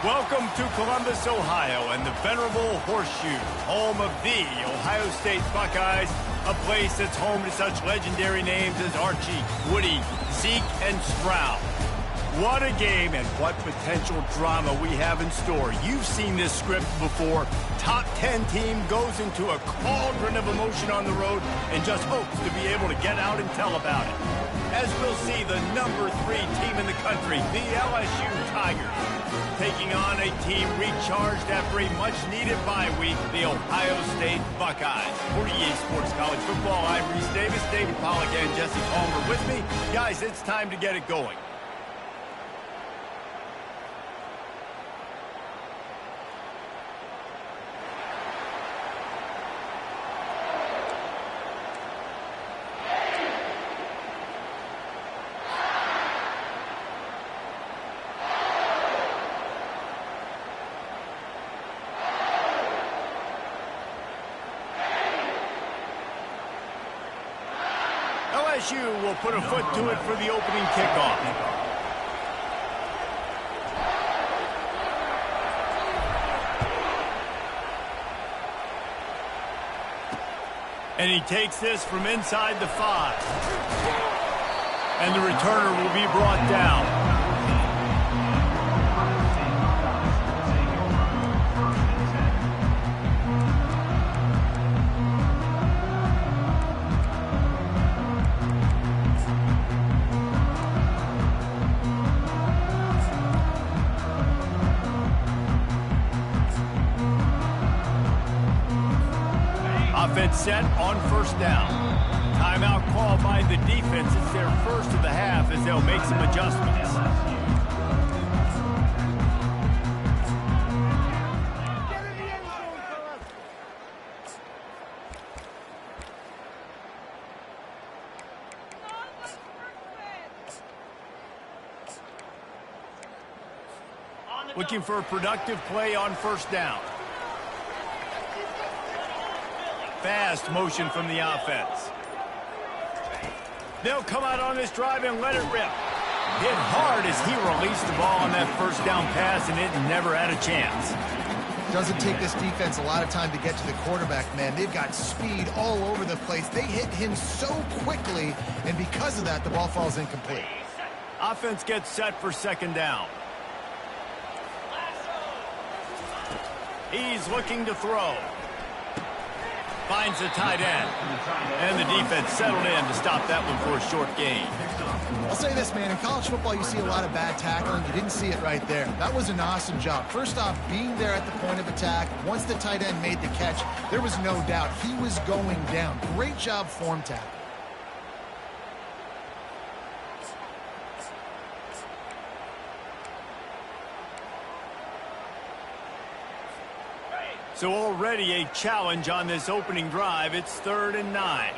Welcome to Columbus, Ohio, and the venerable Horseshoe, home of the Ohio State Buckeyes, a place that's home to such legendary names as Archie, Woody, Zeke, and Stroud. What a game and what potential drama we have in store. You've seen this script before. Top 10 team goes into a cauldron of emotion on the road and just hopes to be able to get out and tell about it. As we'll see, the number 3 team in the country, the LSU Tigers, taking on a team recharged after a much-needed bye week, the Ohio State Buckeyes. For EA Sports College Football, I'm Reese Davis, David Pollack, and Jesse Palmer with me. Guys, it's time to get it going. LSU will put a foot to it for the opening kickoff. And he takes this from inside the 5. And the returner will be brought down. Offense set on first down. Timeout called by the defense. It's their first of the half as they'll make some adjustments. Looking for a productive play on first down. Fast motion from the offense. They'll come out on this drive and let it rip. Hit hard as he released the ball on that first down pass, and it never had a chance. Doesn't take this defense a lot of time to get to the quarterback, man. They've got speed all over the place. They hit him so quickly, and because of that, the ball falls incomplete. Offense gets set for second down. He's looking to throw. Finds the tight end. And the defense settled in to stop that one for a short gain. I'll say this, man. In college football, you see a lot of bad tackling. You didn't see it right there. That was an awesome job. First off, being there at the point of attack. Once the tight end made the catch, there was no doubt he was going down. Great job form tackle. So already a challenge on this opening drive. It's 3rd and 9.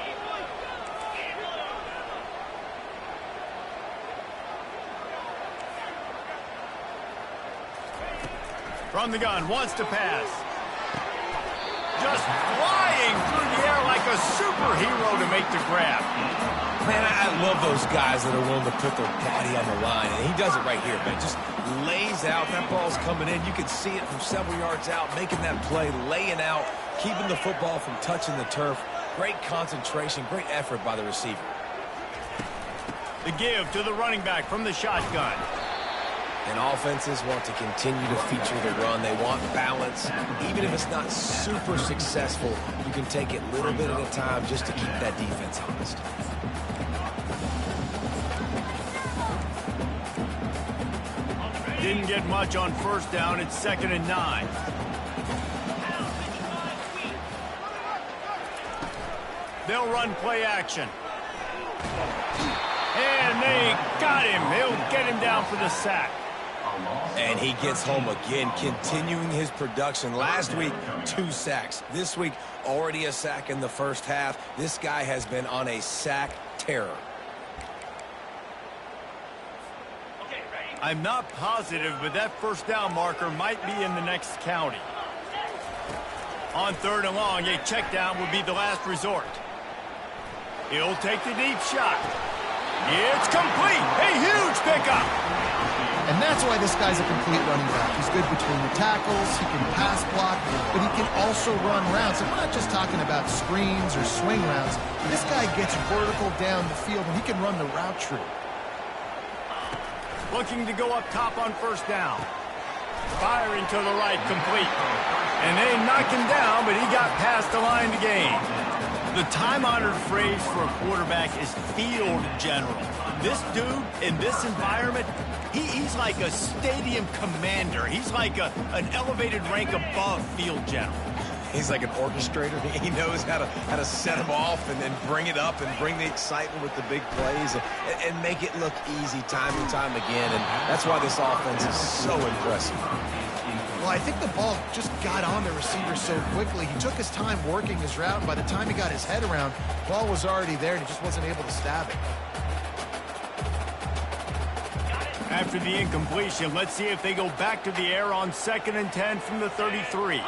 From the gun, wants to pass. Just flying through the air like a superhero to make the grab. Man, I love those guys that are willing to put their body on the line, and he does it right here, man. Just lays out. That ball's coming in. You can see it from several yards out, making that play, laying out, keeping the football from touching the turf. Great concentration, great effort by the receiver. The give to the running back from the shotgun. And offenses want to continue to feature the run. They want balance. Even if it's not super successful, you can take it little bit at a time just to keep that defense honest. Didn't get much on first down. It's 2nd and 9. They'll run play action. And they got him. They'll get him down for the sack. And he gets home again, continuing his production. Last week, 2 sacks. This week, already a sack in the first half. This guy has been on a sack terror. I'm not positive, but that first down marker might be in the next county. On 3rd and long, a check down would be the last resort. He'll take the deep shot. It's complete. A huge pickup. And that's why this guy's a complete running back. He's good between the tackles, he can pass block, but he can also run routes. And we're not just talking about screens or swing routes. This guy gets vertical down the field, and he can run the route tree. Looking to go up top on first down. Firing to the right, complete. And they knock him down, but he got past the line to gain. The time-honored phrase for a quarterback is field general. This dude, in this environment, he's like a stadium commander. He's like an elevated rank above field general. He's like an orchestrator. He knows how to set them off and then bring it up and bring the excitement with the big plays and make it look easy time and time again. And that's why this offense is so impressive. Well, I think the ball just got on the receiver so quickly. He took his time working his route, and by the time he got his head around, the ball was already there, and he just wasn't able to stab it. After the incompletion, let's see if they go back to the air on 2nd and 10 from the 33.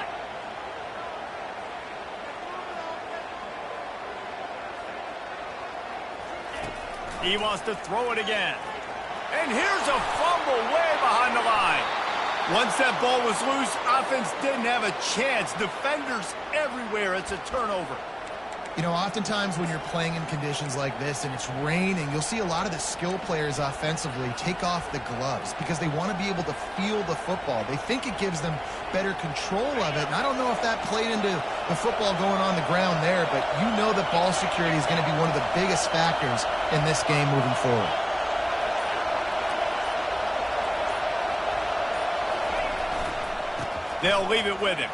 He wants to throw it again. And here's a fumble way behind the line. Once that ball was loose, offense didn't have a chance. Defenders everywhere. It's a turnover. You know, oftentimes when you're playing in conditions like this and it's raining, you'll see a lot of the skill players offensively take off the gloves because they want to be able to feel the football. They think it gives them better control of it. And I don't know if that played into the football going on the ground there, but you know that ball security is going to be one of the biggest factors in this game moving forward. They'll leave it with him.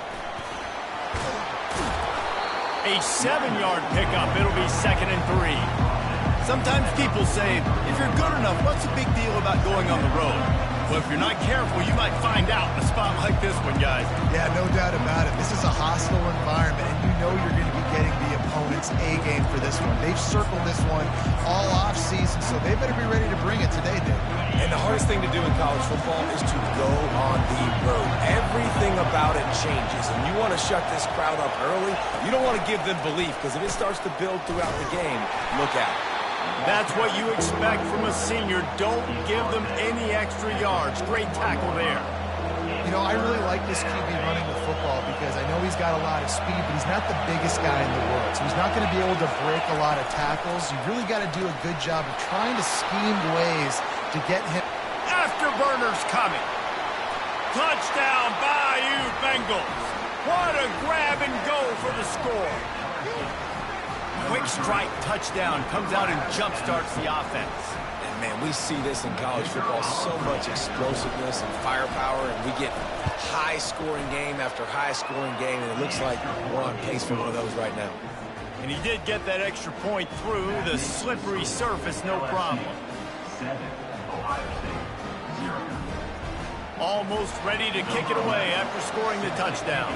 A 7-yard pickup. It'll be 2nd and 3. Sometimes people say, if you're good enough, what's the big deal about going on the road? Well, if you're not careful, you might find out in a spot like this one, guys. Yeah, no doubt about it. This is a hostile environment, and you know you're going to be getting the opponent's A-game for this one. They've circled this one all off-season, so they better be ready to bring it today, Dave. And the hardest thing to do in college football is to go on the road. Everything about it changes, and you want to shut this crowd up early. You don't want to give them belief, because if it starts to build throughout the game, look out. That's what you expect from a senior. Don't give them any extra yards. Great tackle there. You know, I really like this QB running the football because I know he's got a lot of speed, but he's not the biggest guy in the world. So he's not going to be able to break a lot of tackles. You really got to do a good job of trying to scheme ways to get him. Afterburners coming. Touchdown, Bayou Bengals. What a grab and go for the score. Quick strike touchdown comes out and jump-starts the offense. And, man, we see this in college football, so much explosiveness and firepower, and we get high-scoring game after high-scoring game, and it looks like we're on pace for one of those right now. And he did get that extra point through the slippery surface, no problem. Almost ready to kick it away after scoring the touchdown.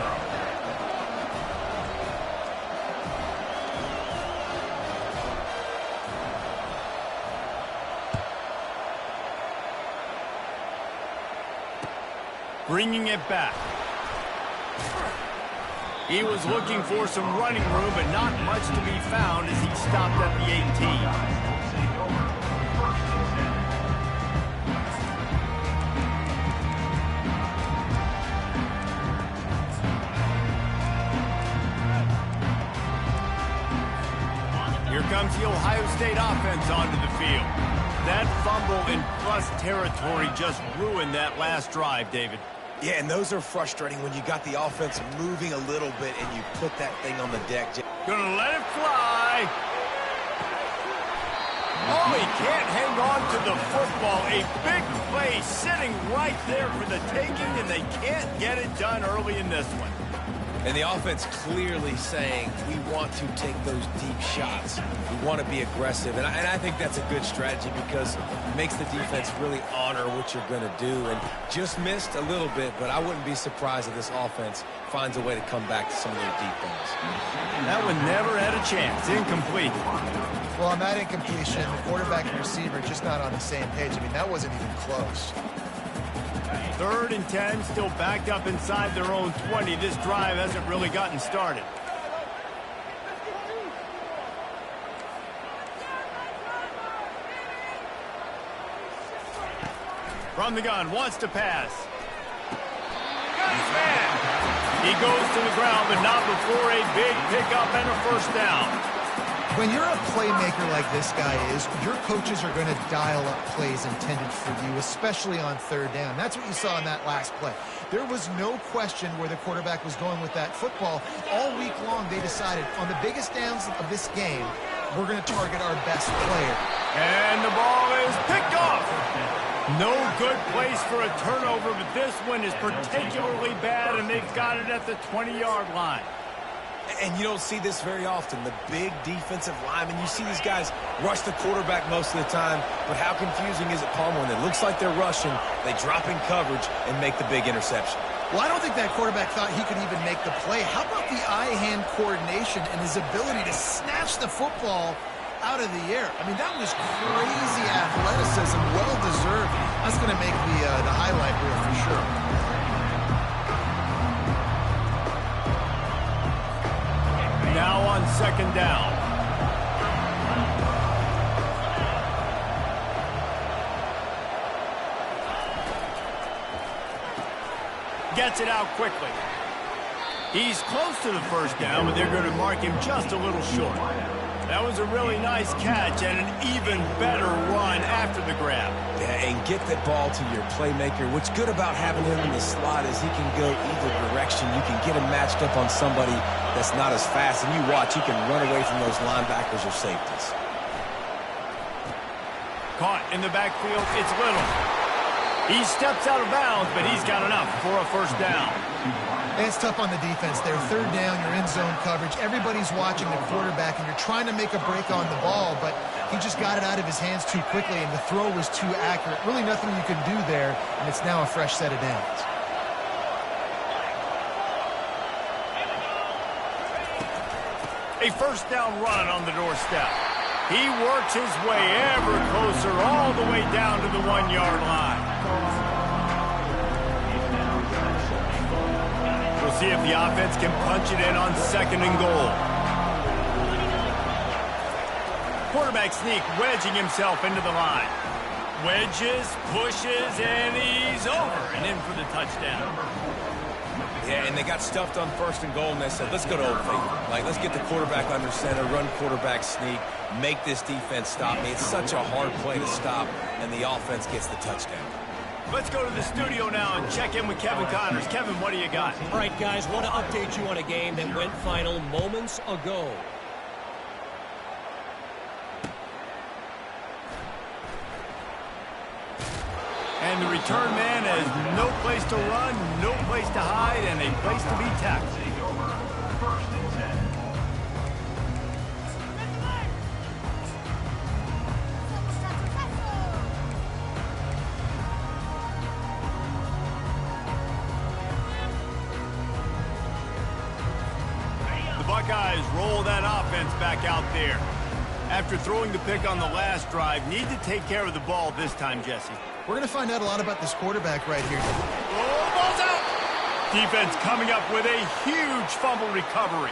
Bringing it back. He was looking for some running room, but not much to be found as he stopped at the 18. Here comes the Ohio State offense onto the field. That fumble in plus territory just ruined that last drive, David. Yeah, and those are frustrating when you got the offense moving a little bit and you put that thing on the deck. Gonna let it fly. Oh, he can't hang on to the football. A big play sitting right there for the taking, and they can't get it done early in this one. And the offense clearly saying, we want to take those deep shots. We want to be aggressive. And I think that's a good strategy because it makes the defense really honor what you're going to do. And just missed a little bit, but I wouldn't be surprised if this offense finds a way to come back to some of their deep things. That one never had a chance. Incomplete. Well, on that incompletion, the quarterback and receiver just not on the same page. I mean, that wasn't even close. 3rd and 10, still backed up inside their own 20. This drive hasn't really gotten started. From the gun, wants to pass. He's man. He goes to the ground, but not before a big pickup and a first down. When you're a playmaker like this guy is, your coaches are going to dial up plays intended for you, especially on third down. That's what you saw in that last play. There was no question where the quarterback was going with that football. All week long, they decided on the biggest downs of this game, we're going to target our best player. And the ball is picked off. No good place for a turnover, but this one is particularly bad, and they've got it at the 20-yard line. And you don't see this very often. The big defensive linemen, you see these guys rush the quarterback most of the time, but how confusing is it, Palmer, when it looks like they're rushing, they drop in coverage and make the big interception? Well, I don't think that quarterback thought he could even make the play. How about the eye-hand coordination and his ability to snatch the football out of the air? I mean, that was crazy athleticism, well-deserved. That's going to make the highlight reel for sure. Now on second down. Gets it out quickly. He's close to the first down, but they're going to mark him just a little short. That was a really nice catch and an even better run after the grab. Yeah, and get the ball to your playmaker. What's good about having him in the slot is he can go either direction. You can get him matched up on somebody that's not as fast, and you watch, he can run away from those linebackers or safeties. Caught in the backfield, it's Little. He steps out of bounds, but he's got enough for a first down. And it's tough on the defense there. Third down, you're in zone coverage. Everybody's watching the quarterback, and you're trying to make a break on the ball, but he just got it out of his hands too quickly, and the throw was too accurate. Really nothing you can do there, and it's now a fresh set of downs. A first down run on the doorstep. He works his way ever closer all the way down to the 1-yard line. We'll see if the offense can punch it in on second and goal. Quarterback sneak, wedging himself into the line. Wedges, pushes, and he's over and in for the touchdown. Yeah, and they got stuffed on first and goal, and they said, let's go to Old Faithful. Like, let's get the quarterback under center, run quarterback sneak, make this defense stop me. It's such a hard play to stop, and the offense gets the touchdown. Let's go to the studio now and check in with Kevin Connors. Kevin, what do you got? All right, guys, want to update you on a game that went final moments ago. And the return man has no place to run, no place to hide, and a place to be tackled. The Buckeyes roll that offense back out there. After throwing the pick on the last drive, need to take care of the ball this time, Jesse. We're going to find out a lot about this quarterback right here. Oh, ball's out! Defense coming up with a huge fumble recovery.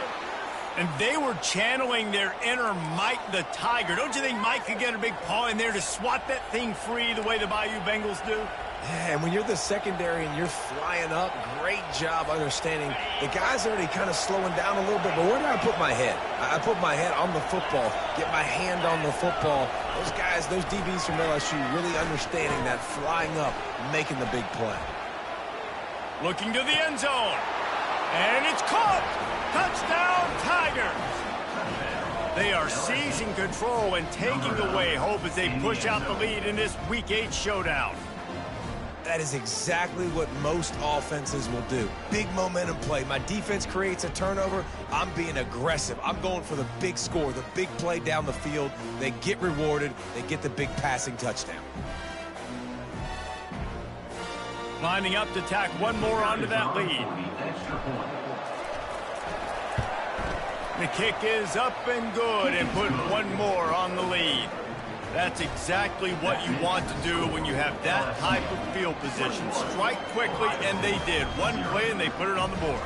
And they were channeling their inner Mike the Tiger. Don't you think Mike could get a big paw in there to swat that thing free the way the Bayou Bengals do? Yeah, and when you're the secondary and you're flying up, great job understanding. The guy's already kind of slowing down a little bit, but where do I put my head? I put my head on the football, get my hand on the football. Those guys, those DBs from LSU really understanding that flying up, making the big play. Looking to the end zone. And it's caught. Touchdown, Tigers. They are seizing control and taking away hope as they push out the lead in this Week 8 showdown. That is exactly what most offenses will do. Big momentum play. My defense creates a turnover. I'm being aggressive. I'm going for the big score, the big play down the field. They get rewarded. They get the big passing touchdown. Lining up to tack one more onto that lead. The kick is up and good and put one more on the lead. That's exactly what you want to do when you have that type of field position. Strike quickly, and they did. One play, and they put it on the board.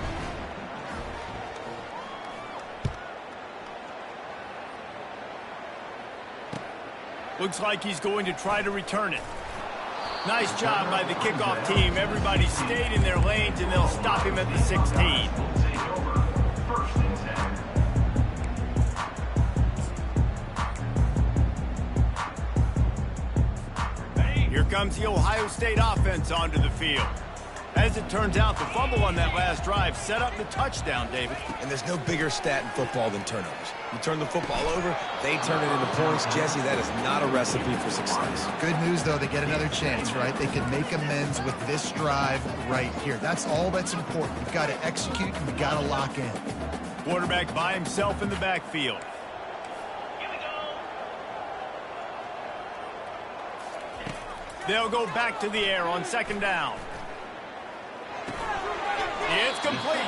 Looks like he's going to try to return it. Nice job by the kickoff team. Everybody stayed in their lanes, and they'll stop him at the 16. Here comes the Ohio State offense onto the field. As it turns out, the fumble on that last drive set up the touchdown, David. And there's no bigger stat in football than turnovers. You turn the football over, they turn it into points. Jesse, that is not a recipe for success. Good news, though, they get another chance, right? They can make amends with this drive right here. That's all that's important. You've got to execute, and you've got to lock in. Quarterback by himself in the backfield. They'll go back to the air on second down. It's complete.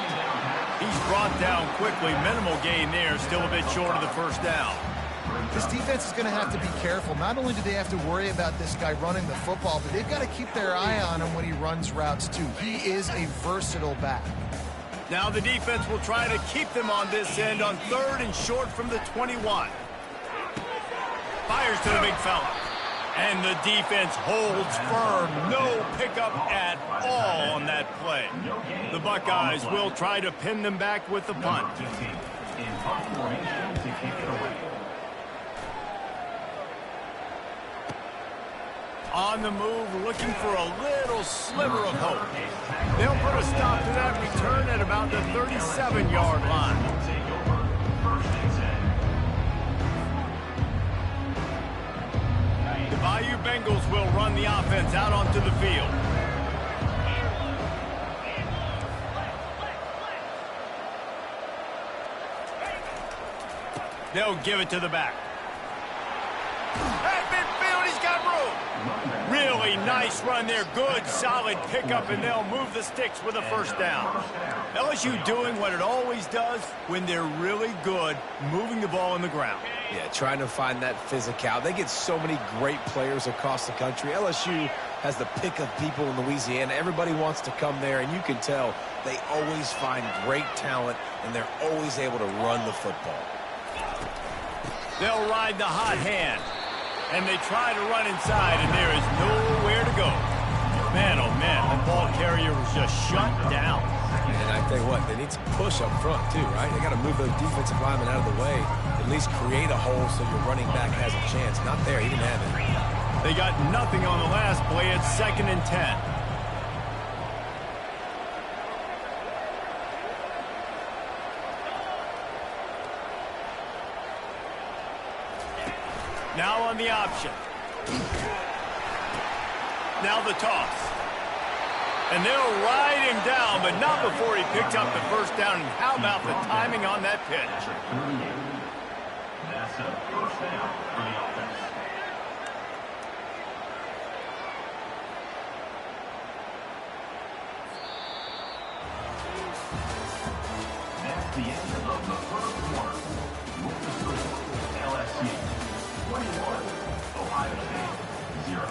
He's brought down quickly. Minimal gain there. Still a bit short of the first down. This defense is going to have to be careful. Not only do they have to worry about this guy running the football, but they've got to keep their eye on him when he runs routes, too. He is a versatile back. Now the defense will try to keep them on this end on third and short from the 21. Fires to the big fella. And the defense holds firm. No pickup at all on that play. The Buckeyes will try to pin them back with the punt. On the move, looking for a little sliver of hope. They'll put a stop to that return at about the 37-yard line. The Bayou Bengals will run the offense out onto the field. They'll give it to the back. At midfield, he's got room. Really nice run there. Good, solid pickup, and they'll move the sticks with a first down. LSU doing what it always does when they're really good, moving the ball in the ground. Yeah, trying to find that physicality. They get so many great players across the country. LSU has the pick of people in Louisiana. Everybody wants to come there, and you can tell they always find great talent, and they're always able to run the football. They'll ride the hot hand, and they try to run inside, and there is nowhere to go. Man, oh man, the ball carrier was just shut down. And I tell you what, they need to push up front too, right? They got to move those defensive linemen out of the way, at least create a hole so your running back has a chance. Not there, he didn't have it. They got nothing on the last play. It's 2nd and 10. Now on the option. Now the toss. And they'll ride him down, but not before he picks up the first down. And how about the timing on that pitch? That's a first down for the offense. That's the end of the first quarter. With the score, LSU 21, Ohio State 0.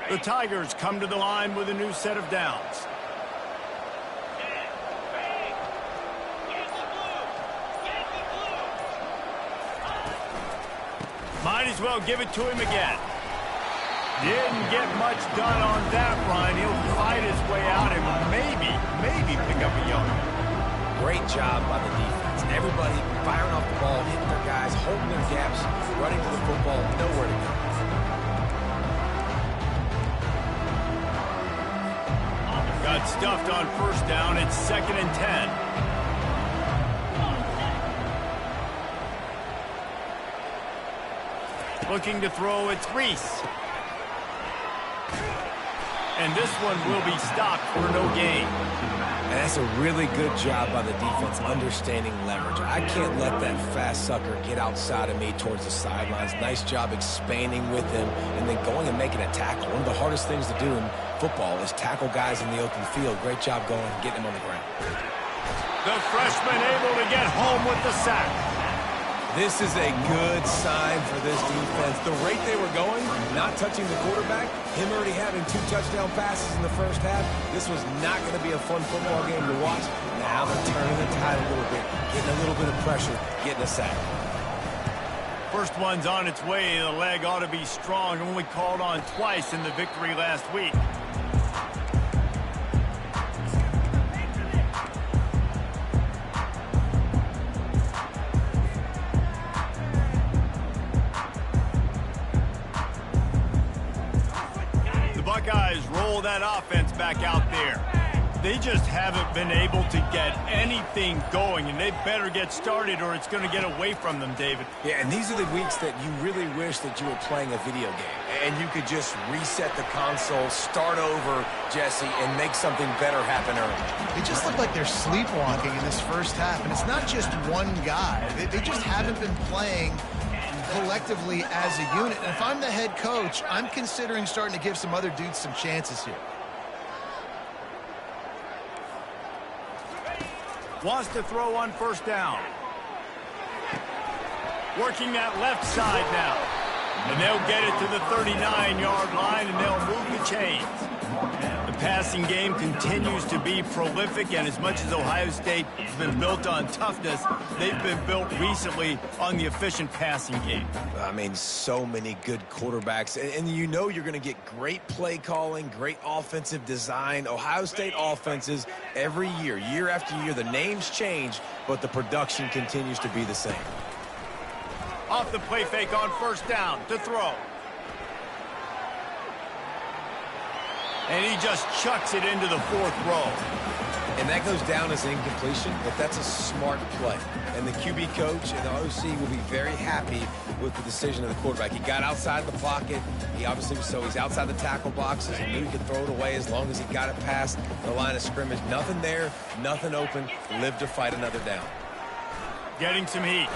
The Tigers come to the line with a new set of downs. Might as well give it to him again. Didn't get much done on that run. He'll fight his way out and maybe pick up a yard. Great job by the defense. Everybody firing off the ball, hitting their guys, holding their gaps, running to the football, nowhere to go. Got stuffed on first down. It's 2nd and 10. Looking to throw, it's Reese. And this one will be stopped for no gain. And that's a really good job by the defense, understanding leverage. I can't let that fast sucker get outside of me towards the sidelines. Nice job expanding with him and then going and making a tackle. One of the hardest things to do in football is tackle guys in the open field. Great job going and getting him on the ground. The freshman able to get home with the sack. This is a good sign for this defense. The rate they were going, not touching the quarterback, him already having 2 touchdown passes in the first half, this was not going to be a fun football game to watch. Now they're turning getting a little bit of pressure, getting a sack. First one's on its way. The leg ought to be strong. Only called on twice in the victory last week. The Buckeyes roll that offense back out there. They just haven't been able to get anything going, and they better get started or it's going to get away from them, David. Yeah, and these are the weeks that you really wish that you were playing a video game and you could just reset the console, start over, Jesse, and make something better happen early. They just look like they're sleepwalking in this first half, and it's not just one guy. They just haven't been playing collectively as a unit. And if I'm the head coach, I'm considering starting to give some other dudes some chances here. Wants to throw on first down. Working that left side now. And they'll get it to the 39-yard line, and they'll move the chains. The passing game continues to be prolific, and as much as Ohio State has been built on toughness, they've been built recently on the efficient passing game. I mean, so many good quarterbacks, and you know you're going to get great play calling, great offensive design. Ohio State offenses every year, year after year, the names change, but the production continues to be the same. Off the play fake on first down to throw. And he just chucks it into the fourth row. And that goes down as an incompletion, but that's a smart play. And the QB coach and the OC will be very happy with the decision of the quarterback. He got outside the pocket. He obviously was he's outside the tackle boxes. He knew he could throw it away as long as he got it past the line of scrimmage. Nothing there, nothing open. Live to fight another down. Getting some heat.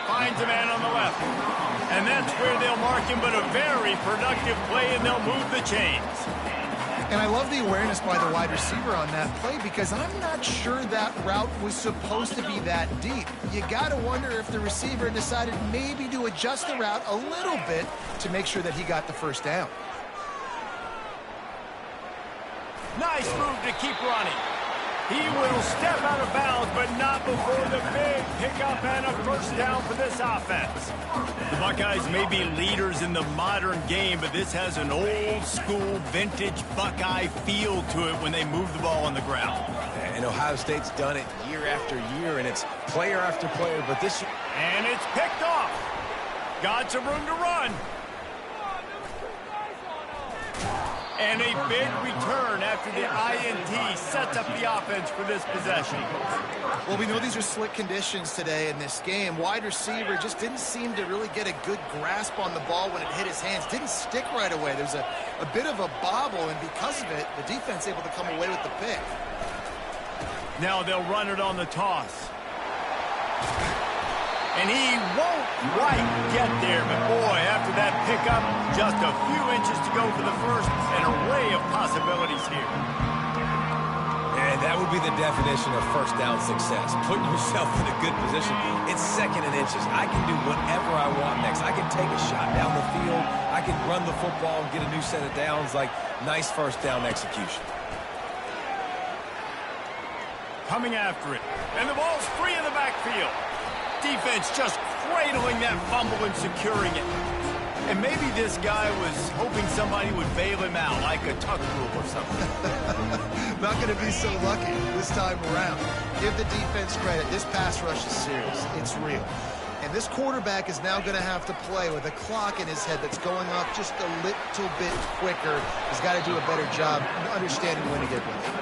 Finds a man on the left. And that's where they'll mark him, but a very productive play, and they'll move the chains. And I love the awareness by the wide receiver on that play, because I'm not sure that route was supposed to be that deep. You got to wonder if the receiver decided maybe to adjust the route a little bit to make sure that he got the first down. Nice move to keep running. He will step out of bounds, but not before the big pickup and a first down for this offense. The Buckeyes may be leaders in the modern game, but this has an old-school, vintage Buckeye feel to it when they move the ball on the ground. And Ohio State's done it year after year, and it's player after player, but this year... And it's picked off. Got some room to run. And a big return after the INT sets up the offense for this possession. Well, we know these are slick conditions today in this game. Wide receiver just didn't seem to really get a good grasp on the ball when it hit his hands. Didn't stick right away. There's a bit of a bobble, and because of it, the defense able to come away with the pick. Now they'll run it on the toss. And he won't quite get there, but boy, after that pickup, just a few inches to go for the first, an array of possibilities here. And that would be the definition of first down success, putting yourself in a good position. It's second and inches. I can do whatever I want next. I can take a shot down the field. I can run the football and get a new set of downs. Like, nice first down execution. Coming after it, and the ball's free in the backfield. Defense just cradling that fumble and securing it. And maybe this guy was hoping somebody would bail him out, like a tuck rule or something. Not going to be so lucky this time around. Give the defense credit. This pass rush is serious. It's real. And this quarterback is now going to have to play with a clock in his head that's going off just a little bit quicker. He's got to do a better job understanding when to get ready.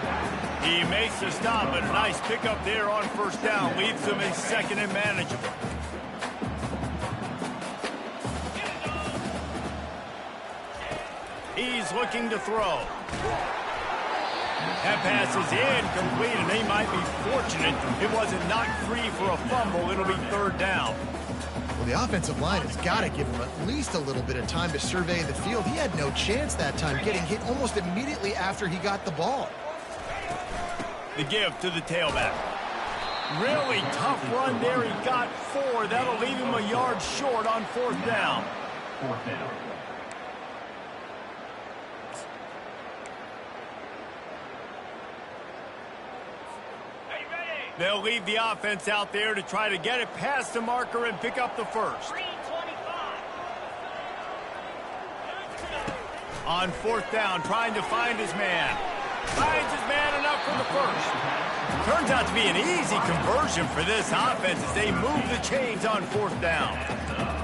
He makes the stop, but a nice pickup there on first down. Leaves him in second and manageable. He's looking to throw. That pass is incomplete, and they might be fortunate it wasn't knocked free for a fumble. It'll be third down. Well, the offensive line has got to give him at least a little bit of time to survey the field. He had no chance that time, getting hit almost immediately after he got the ball. The give to the tailback. Really tough run there. He got 4. That'll leave him a yard short on fourth down. Fourth down. Are you ready? They'll leave the offense out there to try to get it past the marker and pick up the first. On fourth down, trying to find his man. Finds his man enough for the first. Turns out to be an easy conversion for this offense as they move the chains on fourth down.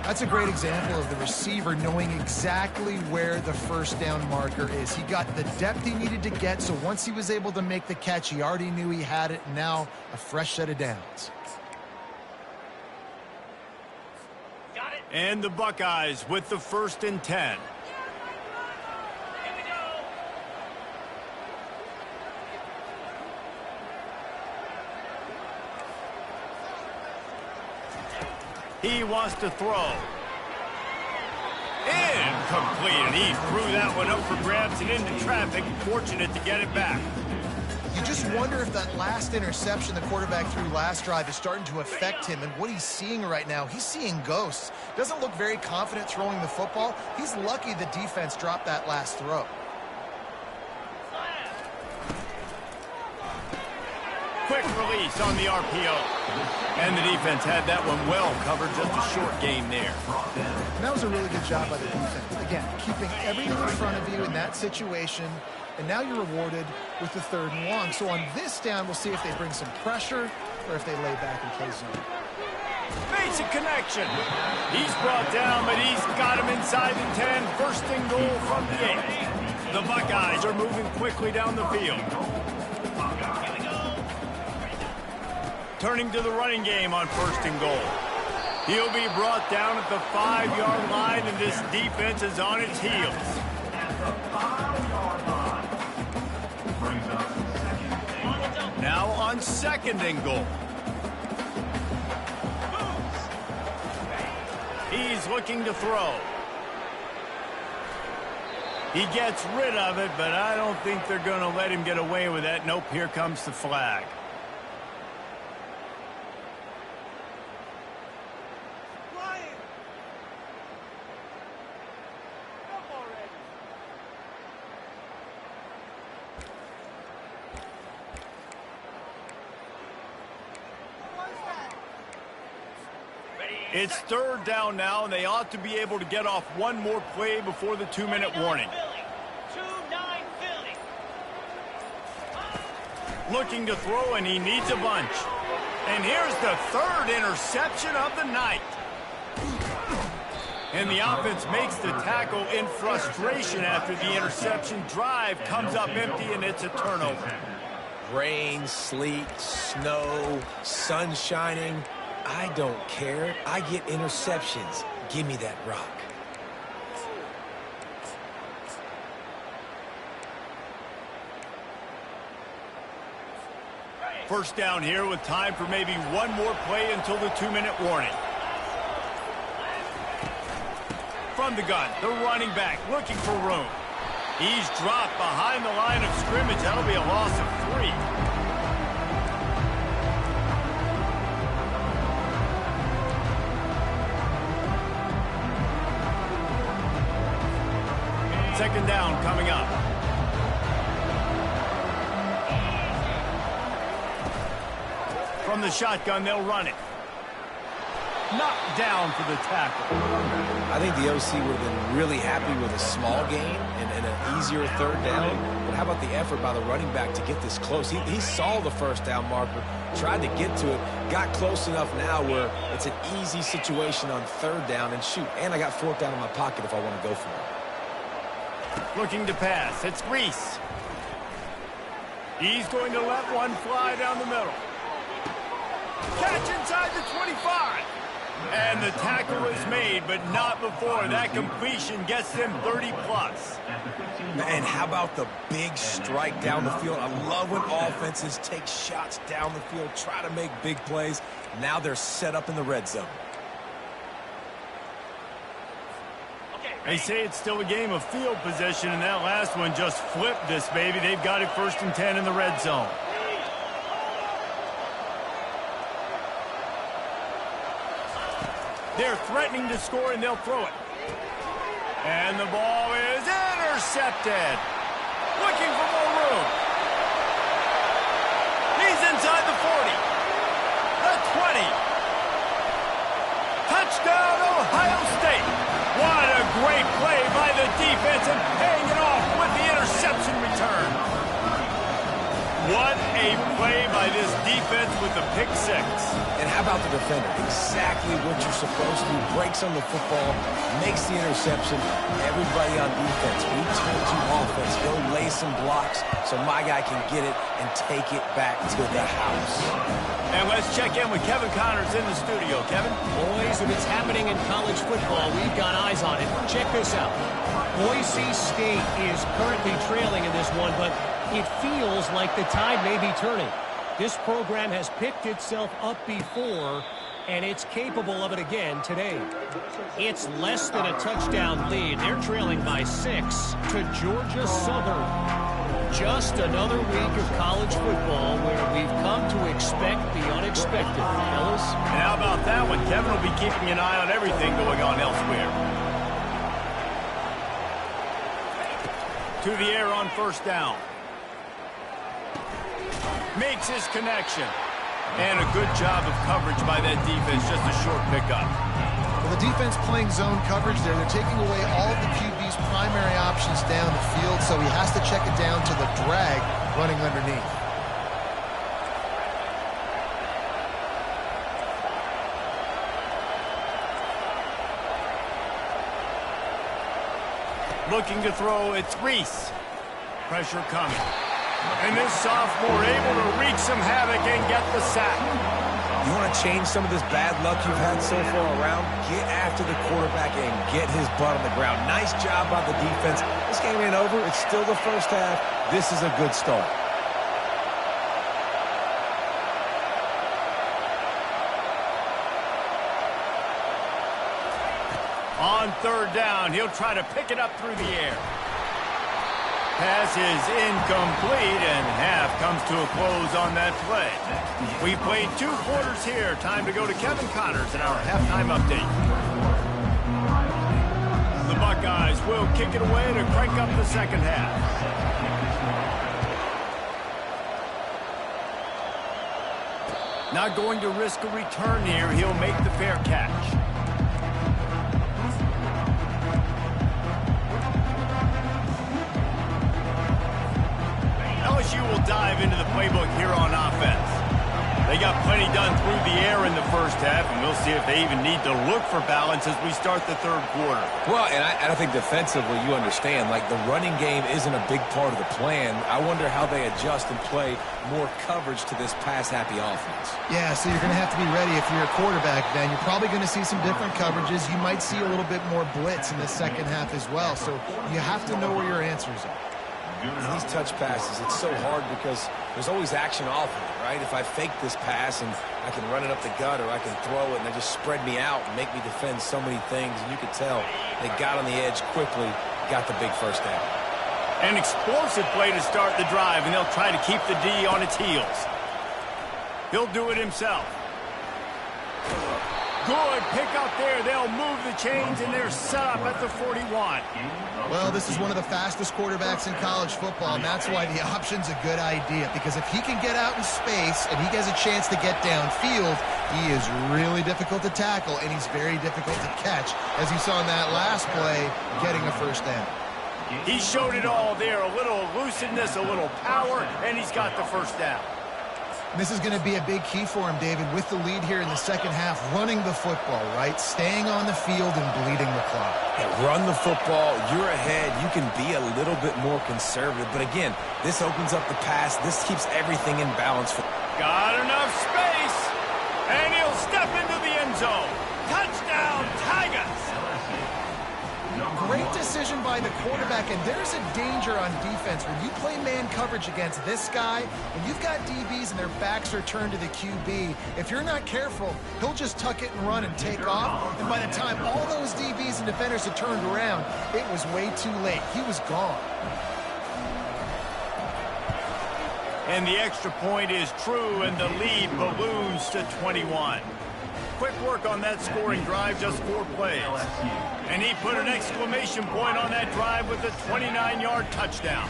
That's a great example of the receiver knowing exactly where the first down marker is. He got the depth he needed to get, so once he was able to make the catch, he already knew he had it. Now a fresh set of downs. Got it. And the Buckeyes with the 1st and 10. He wants to throw. Incomplete, and he threw that one up for grabs and into traffic. Fortunate to get it back. You just wonder if that last interception the quarterback threw last drive is starting to affect him and what he's seeing right now. He's seeing ghosts. Doesn't look very confident throwing the football. He's lucky the defense dropped that last throw. Quick release on the RPO. And the defense had that one well covered. Just a short game there. And that was a really good job by the defense. Again, keeping everything in front of you in that situation. And now you're rewarded with the 3rd and long. So on this down, we'll see if they bring some pressure or if they lay back and play zone. Makes a connection. He's brought down, but he's got him inside the 10. 1st and goal from the 8. The Buckeyes are moving quickly down the field. Turning to the running game on 1st and goal. He'll be brought down at the 5-yard line, and this defense is on its heels. Now on 2nd and goal. He's looking to throw. He gets rid of it, but I don't think they're going to let him get away with that. Nope, here comes the flag. It's 3rd down now, and they ought to be able to get off one more play before the 2-minute warning. Looking to throw, and he needs a bunch. And here's the 3rd interception of the night. And the offense makes the tackle in frustration after the interception. Drive comes up empty, and it's a turnover. Rain, sleet, snow, sun shining. I don't care. I get interceptions. Give me that rock. First down here with time for maybe one more play until the 2-minute warning. From the gun, the running back looking for room. He's dropped behind the line of scrimmage. That'll be a loss of 3. Second down coming up. From the shotgun, they'll run it. Knocked down for the tackle. I think the OC would have been really happy with a small gain and an easier 3rd down. But how about the effort by the running back to get this close? He saw the 1st down marker, tried to get to it, got close enough now where it's an easy situation on 3rd down. And shoot, and I got 4th down in my pocket if I want to go for it. Looking to pass. It's Reese. He's going to let one fly down the middle. Catch inside the 25. And the tackle is made, but not before. That completion gets them 30+. And how about the big strike down the field? I love when offenses take shots down the field, try to make big plays. Now they're set up in the red zone. They say it's still a game of field position, and that last one just flipped this baby. They've got it 1st and 10 in the red zone. They're threatening to score, and they'll throw it. And the ball is intercepted. Looking for more room. He's inside the 40. Touchdown, Ohio State. What a great play by the defense and paying it off with the interception return. What a play by this defense with the pick six. And how about the defender? Exactly what you're supposed to do. Breaks on the football, makes the interception. Everybody on defense, we told you offense, go lay some blocks so my guy can get it and take it back to the house. And let's check in with Kevin Connors in the studio. Kevin? Boys, if it's happening in college football, we've got eyes on it. Check this out. Boise State is currently trailing in this one, but it feels like the tide may be turning. This program has picked itself up before, and it's capable of it again today. It's less than a touchdown lead. They're trailing by 6 to Georgia Southern. Just another week of college football where we've come to expect the unexpected, fellas. And how about that one? Kevin will be keeping an eye on everything going on elsewhere. To the air on first down. Makes his connection. And a good job of coverage by that defense. Just a short pickup. Well, the defense playing zone coverage there. They're taking away all of the QB's primary options down the field, so he has to check it down to the drag running underneath. Looking to throw, it's Reese. Pressure coming. And this sophomore able to wreak some havoc and get the sack. You want to change some of this bad luck you've had so far around? Get after the quarterback and get his butt on the ground. Nice job by the defense. This game ain't over. It's still the first half. This is a good start. On third down, he'll try to pick it up through the air. Pass is incomplete, and half comes to a close on that play. We've played 2 quarters here. Time to go to Kevin Connors in our halftime update. The Buckeyes will kick it away to crank up the second half. Not going to risk a return here. He'll make the fair catch. LSU will dive into the playbook here on offense. They got plenty done through the air in the first half, and we'll see if they even need to look for balance as we start the third quarter. Well, and I think defensively you understand, like the running game isn't a big part of the plan. I wonder how they adjust and play more coverage to this pass-happy offense. Yeah, so you're going to have to be ready if you're a quarterback then. You're probably going to see some different coverages. You might see a little bit more blitz in the second half as well, so you have to know where your answers are. And these touch passes, it's so hard because there's always action off of it, right? If I fake this pass and I can run it up the gut or I can throw it and they just spread me out and make me defend so many things, and you could tell they got on the edge quickly, got the big first down. An explosive play to start the drive, and they'll try to keep the D on its heels. He'll do it himself. Good pick up there. They'll move the chains, and they're set up at the 41. Well, this is one of the fastest quarterbacks in college football, and that's why the option's a good idea. Because if he can get out in space and he has a chance to get downfield, he is really difficult to tackle, and he's very difficult to catch, as you saw in that last play, getting a first down. He showed it all there. A little elusiveness, a little power, and he's got the first down. This is going to be a big key for him, David, with the lead here in the second half, running the football, right? Staying on the field and bleeding the clock. Yeah, run the football. You're ahead. You can be a little bit more conservative. But again, this opens up the pass. This keeps everything in balance. Got enough space, and he'll step into the end zone. Touchdown, Tigers! Great decision by the quarterback, and there's a danger on defense. When you play man coverage against this guy, when you've got DBs and their backs are turned to the QB, if you're not careful, he'll just tuck it and run and take off, and by the time all those DBs and defenders had turned around, it was way too late. He was gone. And the extra point is true, and the lead balloons to 21. Quick work on that scoring drive, just 4 plays. And he put an exclamation point on that drive with a 29-yard touchdown.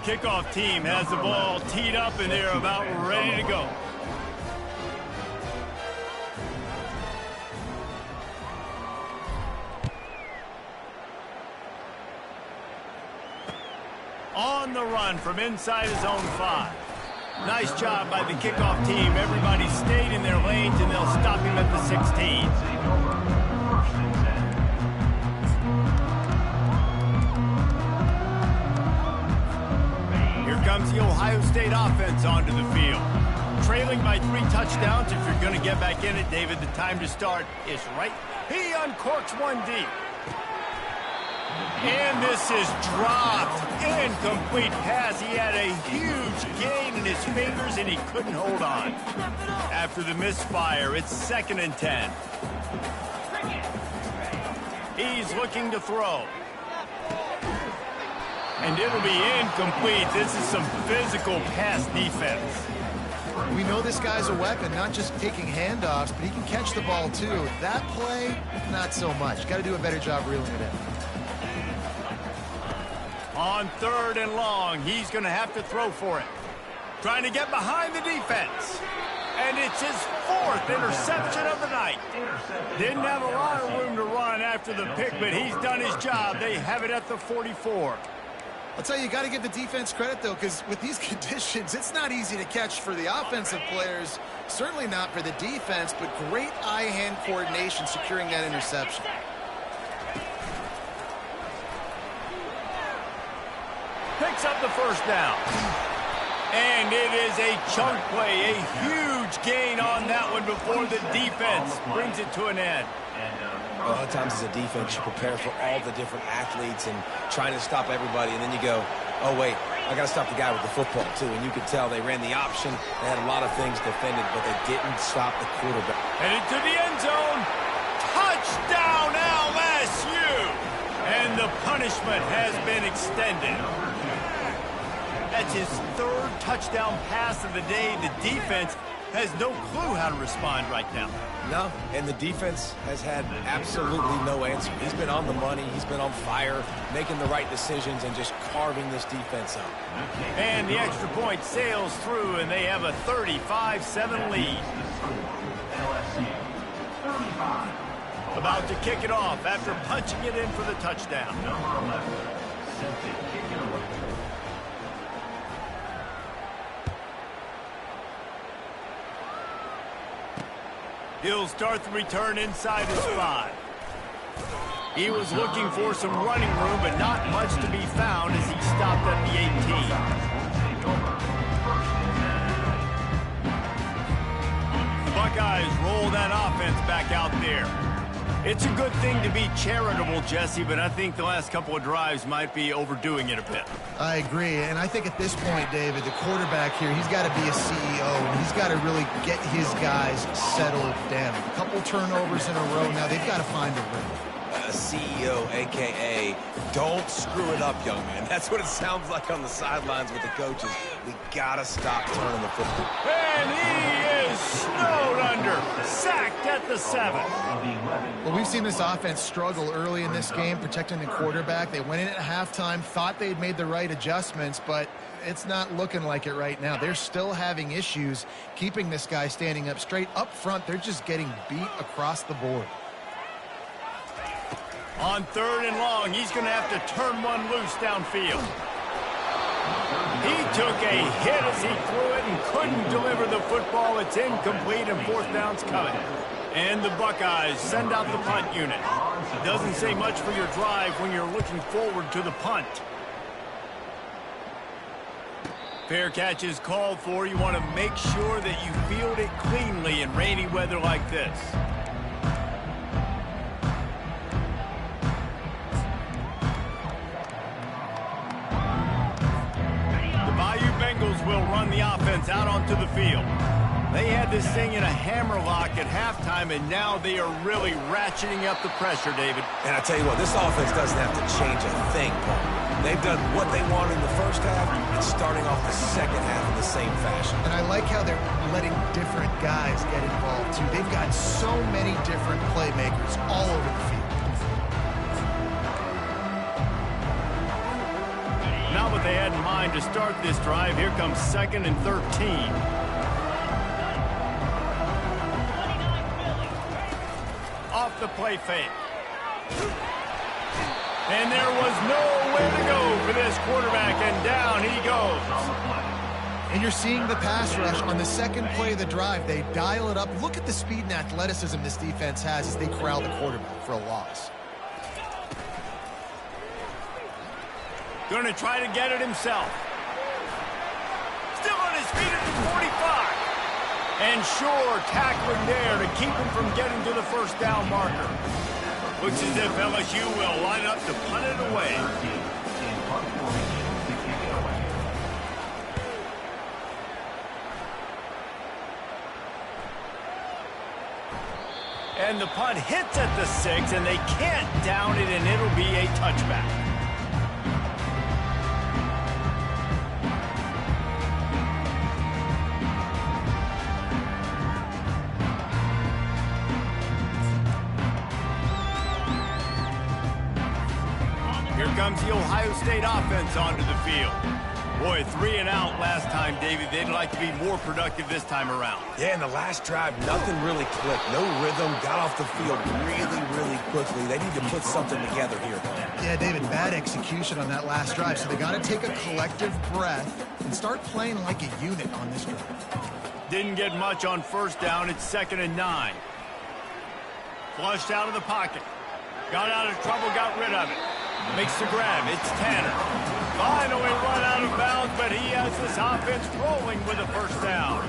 Kickoff team has the ball teed up, and they're about ready to go. On the run from inside his own 5. Nice job by the kickoff team. Everybody stayed in their lanes, and they'll stop him at the 16. Here comes the Ohio State offense onto the field. Trailing by 3 touchdowns. If you're going to get back in it, David, the time to start is right. He uncorks one deep. And this is dropped. Incomplete pass. He had a huge gain in his fingers, and he couldn't hold on. After the misfire, it's 2nd and 10. He's looking to throw. And it'll be incomplete. This is some physical pass defense. We know this guy's a weapon, not just taking handoffs, but he can catch the ball too. That play, not so much. Got to do a better job reeling it in. On 3rd and long, he's going to have to throw for it. Trying to get behind the defense. And it's his 4th interception of the night. Didn't have a lot of room to run after the pick, but he's done his job. They have it at the 44. I'll tell you, you got to give the defense credit, though, because with these conditions, it's not easy to catch for the offensive players. Certainly not for the defense, but great eye-hand coordination securing that interception. Picks up the 1st down. And it is a chunk play, a huge gain on that one before the defense brings it to an end. A lot of times as a defense, you prepare for all the different athletes and trying to stop everybody, and then you go, oh, wait, I got to stop the guy with the football, too. And you could tell they ran the option. They had a lot of things defended, but they didn't stop the quarterback. Headed to the end zone. Touchdown, LSU! And the punishment has been extended. That's his 3rd touchdown pass of the day. The defense has no clue how to respond right now. No, and the defense has had absolutely no answer. He's been on the money. He's been on fire, making the right decisions and just carving this defense up. And the extra point sails through, and they have a 35-7 lead. About to kick it off after punching it in for the touchdown. Number 11, set to kick it away. He'll start the return inside his 5. He was looking for some running room, but not much to be found as he stopped at the 18. The Buckeyes roll that offense back out there. It's a good thing to be charitable, Jesse, but I think the last couple of drives might be overdoing it a bit. I agree, and I think at this point, David, the quarterback here, he's got to be a CEO, and he's got to really get his guys settled down. A couple turnovers in a row now. They've got to find a rhythm. A CEO, a.k.a. don't screw it up, young man. That's what it sounds like on the sidelines with the coaches. We got to stop turning the football. And he is snowed under, sacked at the 7. Well, we've seen this offense struggle early in this game, protecting the quarterback. They went in at halftime, thought they'd made the right adjustments, but it's not looking like it right now. They're still having issues keeping this guy standing up straight. Up front, they're just getting beat across the board. On 3rd and long, he's going to have to turn one loose downfield. He took a hit as he threw it and couldn't deliver the football. It's incomplete and 4th down's coming. And the Buckeyes send out the punt unit. Doesn't say much for your drive when you're looking forward to the punt. Fair catch is called for. You want to make sure that you field it cleanly in rainy weather like this. Will run the offense out onto the field. They had this thing in a hammerlock at halftime, and now they are really ratcheting up the pressure, David. And I tell you what, this offense doesn't have to change a thing, Paul. They've done what they wanted in the first half and starting off the second half in the same fashion. And I like how they're letting different guys get involved, too. They've got so many different playmakers all over the field. Not what they had in mind to start this drive. Here comes 2nd and 13. Off the play fake. And there was nowhere to go for this quarterback, and down he goes. And you're seeing the pass rush on the second play of the drive. They dial it up. Look at the speed and athleticism this defense has as they corral the quarterback for a loss. Going to try to get it himself. Still on his feet at the 45. And sure, tackling there to keep him from getting to the first down marker. Looks as if LSU will line up to punt it away. And the punt hits at the 6, and they can't down it, and it'll be a touchback. Here comes the Ohio State offense onto the field. Boy, 3 and out last time, David. They'd like to be more productive this time around. Yeah, in the last drive, nothing really clicked. No rhythm, got off the field really quickly. They need to put something together here. Yeah, David, bad execution on that last drive, so they got to take a collective breath and start playing like a unit on this drive. Didn't get much on first down. It's 2nd and 9. Flushed out of the pocket. Got out of trouble, got rid of it. Makes the grab. It's Tanner. Finally run out of bounds, but he has this offense rolling with a first down.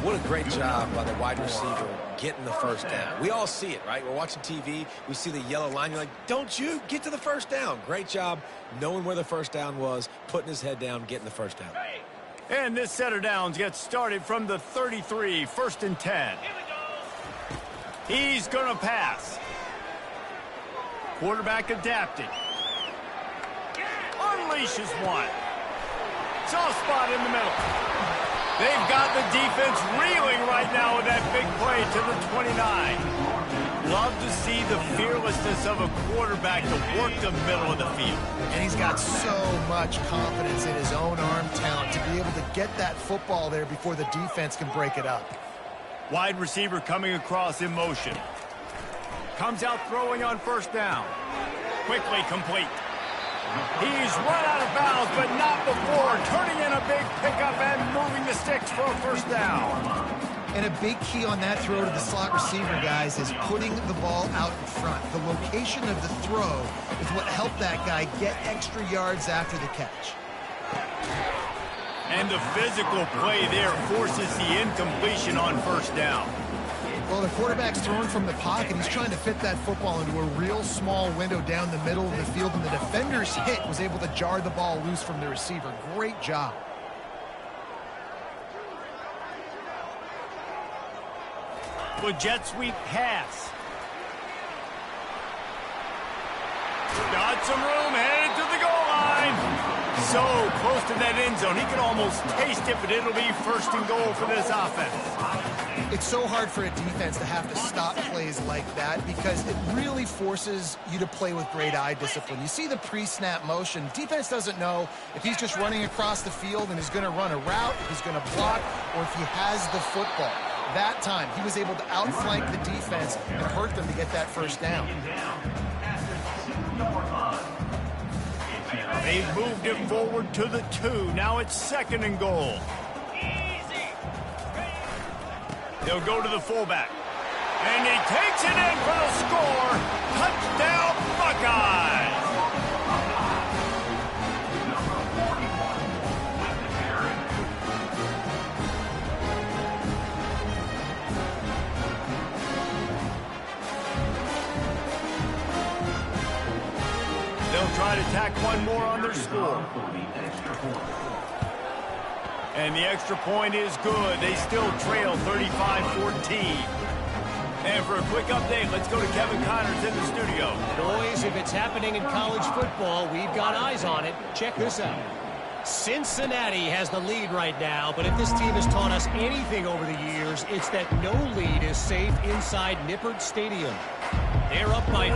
What a great job by the wide receiver getting the first down. We all see it, right? We're watching TV. We see the yellow line. You're like, don't you get to the first down. Great job knowing where the first down was, putting his head down, getting the first down. And this set of downs gets started from the 33, 1st and 10. He's going to pass. Quarterback adapting. Unleashes one. Soft spot in the middle. They've got the defense reeling right now with that big play to the 29. Love to see the fearlessness of a quarterback to work the middle of the field. And he's got so much confidence in his own arm talent to be able to get that football there before the defense can break it up. Wide receiver coming across in motion. Comes out throwing on first down. Quickly complete. He's run out of bounds, but not before turning in a big pickup and moving the sticks for a first down. And a big key on that throw to the slot receiver, guys, is putting the ball out in front. The location of the throw is what helped that guy get extra yards after the catch. And the physical play there forces the incompletion on first down. Well, the quarterback's thrown from the pocket. He's trying to fit that football into a real small window down the middle of the field, and the defender's hit was able to jar the ball loose from the receiver. Great job. With jet sweep pass. Got some room, headed to the goal line. So close to that end zone. He could almost taste it, but it'll be 1st and goal for this offense. It's so hard for a defense to have to stop plays like that because it really forces you to play with great eye discipline. You see the pre-snap motion. Defense doesn't know if he's just running across the field and is going to run a route, if he's going to block, or if he has the football. That time, he was able to outflank the defense and hurt them to get that first down. They've moved him forward to the 2. Now it's 2nd and goal. They'll go to the fullback. And he takes it in for the score. Touchdown, Buckeyes! They'll try to tack one more on their score. And the extra point is good. They still trail 35-14. And for a quick update, let's go to Kevin Connors in the studio. Boys, if it's happening in college football, we've got eyes on it. Check this out. Cincinnati has the lead right now, but if this team has taught us anything over the years, it's that no lead is safe inside Nippert Stadium. They're up by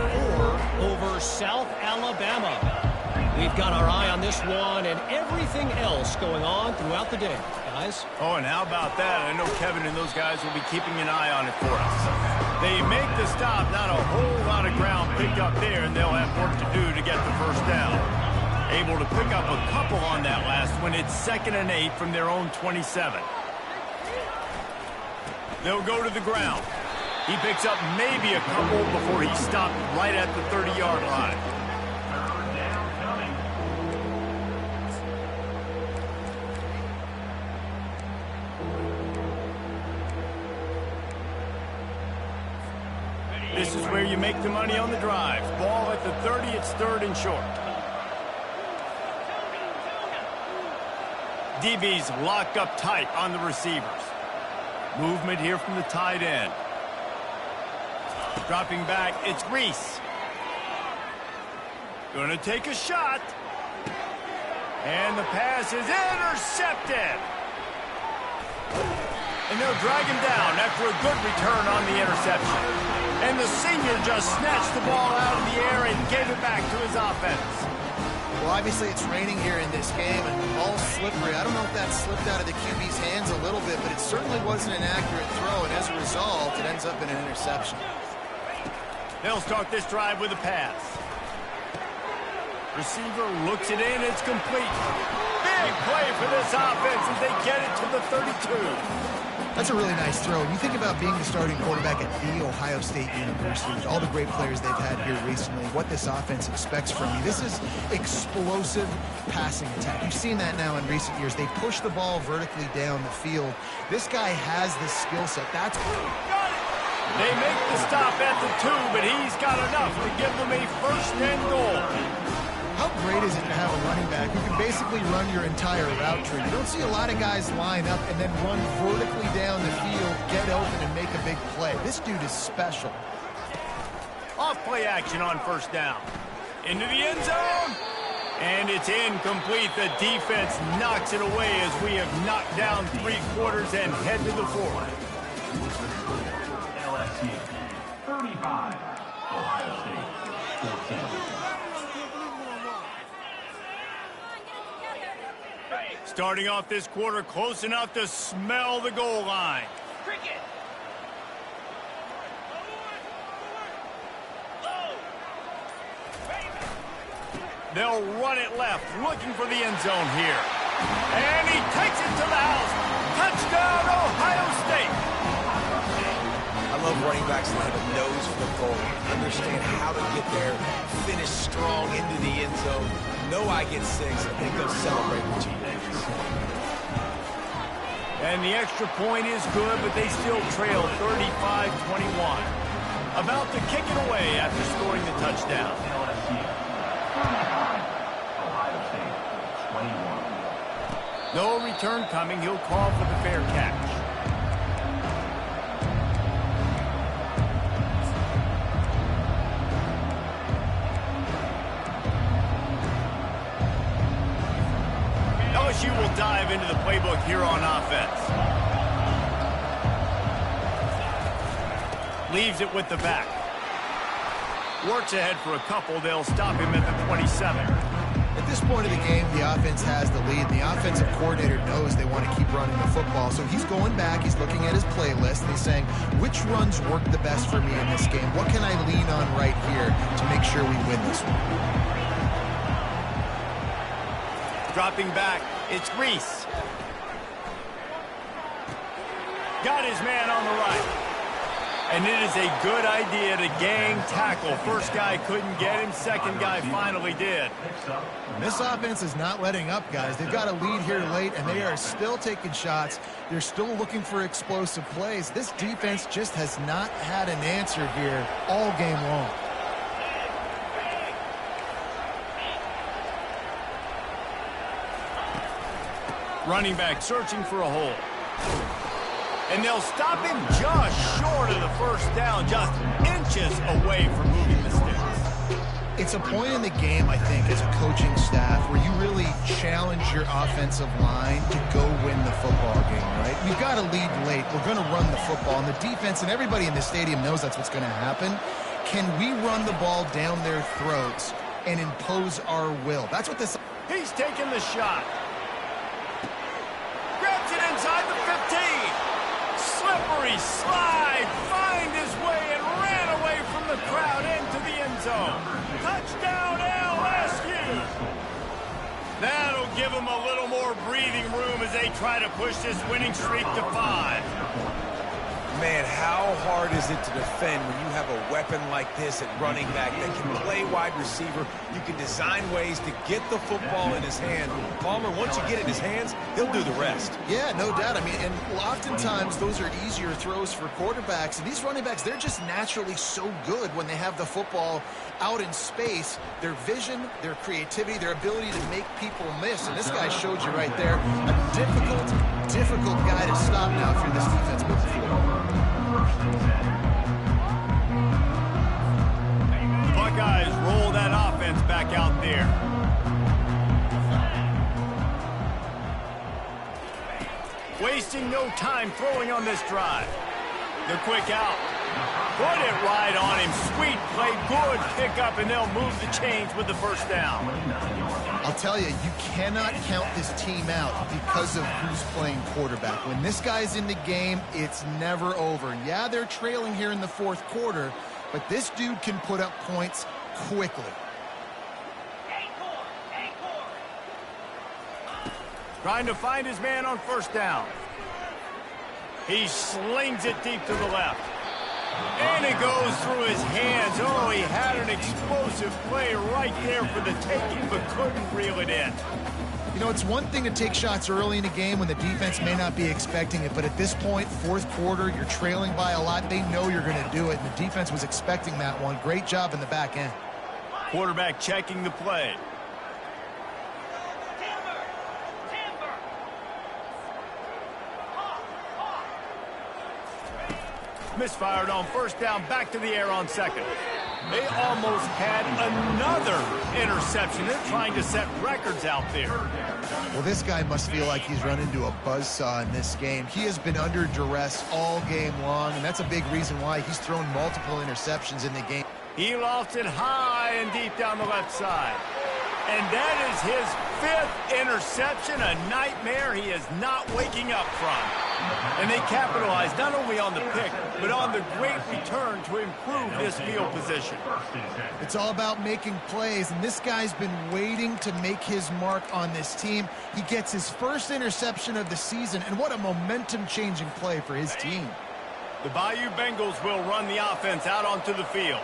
4 over South Alabama. We've got our eye on this one and everything else going on throughout the day, guys. Oh, and how about that? I know Kevin and those guys will be keeping an eye on it for us. They make the stop, not a whole lot of ground picked up there, and they'll have work to do to get the first down. Able to pick up a couple on that last one. It's 2nd and 8 from their own 27. They'll go to the ground. He picks up maybe a couple before he stopped right at the 30-yard line. Third down coming. This is where you make the money on the drive. Ball at the 30, it's 3rd and short. DB's locked up tight on the receivers. Movement here from the tight end. Dropping back, it's Reese. Gonna take a shot. And the pass is intercepted. And they'll drag him down after a good return on the interception. And the senior just snatched the ball out of the air and gave it back to his offense. Well, obviously it's raining here in this game, and the ball's slippery. I don't know if that slipped out of the QB's hands a little bit, but it certainly wasn't an accurate throw, and as a result, it ends up in an interception. They'll start this drive with a pass. Receiver looks it in, it's complete. Big play for this offense as they get it to the 32. That's a really nice throw. And you think about being the starting quarterback at The Ohio State University, all the great players they've had here recently, what this offense expects from you. This is explosive passing attack. You've seen that now in recent years. They push the ball vertically down the field. This guy has the skill set. That's They make the stop at the 2, but he's got enough to give them a 1st and goal. How great is it to have a running back who can basically run your entire route tree? You don't see a lot of guys line up and then run vertically down the field, get open, and make a big play. This dude is special. Off play action on 1st down. Into the end zone. And it's incomplete. The defense knocks it away as we have knocked down 3 quarters and head to the 4th. LSU 35, Ohio State 14. Starting off this quarter close enough to smell the goal line. They'll run it left, looking for the end zone here. And he takes it to the house. Touchdown, Ohio State. I love running backs that have a nose for the goal, understand how to get there, finish strong into the end zone, know I get 6, and then go celebrate with teammates. And the extra point is good, but they still trail 35-21. About to kick it away after scoring the touchdown. LSU 35, Ohio State 21. No return coming. He'll call for the fair catch. LSU will dive into the playbook here on offense. Leaves it with the back. Works ahead for a couple. They'll stop him at the 27. At this point of the game, the offense has the lead. The offensive coordinator knows they want to keep running the football. So he's going back, he's looking at his playlist, and he's saying, which runs work the best for me in this game? What can I lean on right here to make sure we win this one? Dropping back, it's Reese. Got his man on the right. And it is a good idea to gang tackle. First guy couldn't get him, second guy finally did. This offense is not letting up, guys. They've got a lead here late, and they are still taking shots. They're still looking for explosive plays. This defense just has not had an answer here all game long. Running back searching for a hole. And they'll stop him just short of the 1st down, just inches away from moving the sticks. It's a point in the game, I think, as a coaching staff, where you really challenge your offensive line to go win the football game, right? We've got to lead late. We're going to run the football. And the defense and everybody in the stadium knows that's what's going to happen. Can we run the ball down their throats and impose our will? That's what this... He's taking the shot. Grabs it inside the 15. Slippery slide, find his way zone. Touchdown, LSU! That'll give them a little more breathing room as they try to push this winning streak to 5. Man, how hard is it to defend when you have a weapon like this at running back that can play wide receiver? You can design ways to get the football in his hand. Palmer, once you get it in his hands, he'll do the rest. Yeah, no doubt. I mean, and oftentimes those are easier throws for quarterbacks. And these running backs, they're just naturally so good when they have the football out in space. Their vision, their creativity, their ability to make people miss. And this guy showed you right there. A difficult guy to stop now if you're this defense moving forward. Buckeyes roll that offense back out there. Wasting no time throwing on this drive. The quick out. Put it right on him. Sweet play. Good pickup, and they'll move the chains with the first down. I'll tell you, you cannot count this team out because of who's playing quarterback. When this guy's in the game, it's never over. Yeah, they're trailing here in the fourth quarter, but this dude can put up points quickly. Trying to find his man on first down. He slings it deep to the left. And it goes through his hands. Oh, he had an explosive play right there for the taking, but couldn't reel it in. You know, it's one thing to take shots early in a game when the defense may not be expecting it, but at this point, fourth quarter, you're trailing by a lot. They know you're going to do it, and the defense was expecting that one. Great job in the back end. Quarterback checking the play. Misfired on first down, back to the air on second. They almost had another interception. They're trying to set records out there. Well, this guy must feel like he's run into a buzzsaw in this game. He has been under duress all game long, and that's a big reason why he's thrown multiple interceptions in the game. He lofts it high and deep down the left side. And that is his 5th interception, a nightmare he is not waking up from. And they capitalized not only on the pick, but on the great return to improve this field position. It's all about making plays, and this guy's been waiting to make his mark on this team. He gets his first interception of the season, and what a momentum-changing play for his team. The Bayou Bengals will run the offense out onto the field.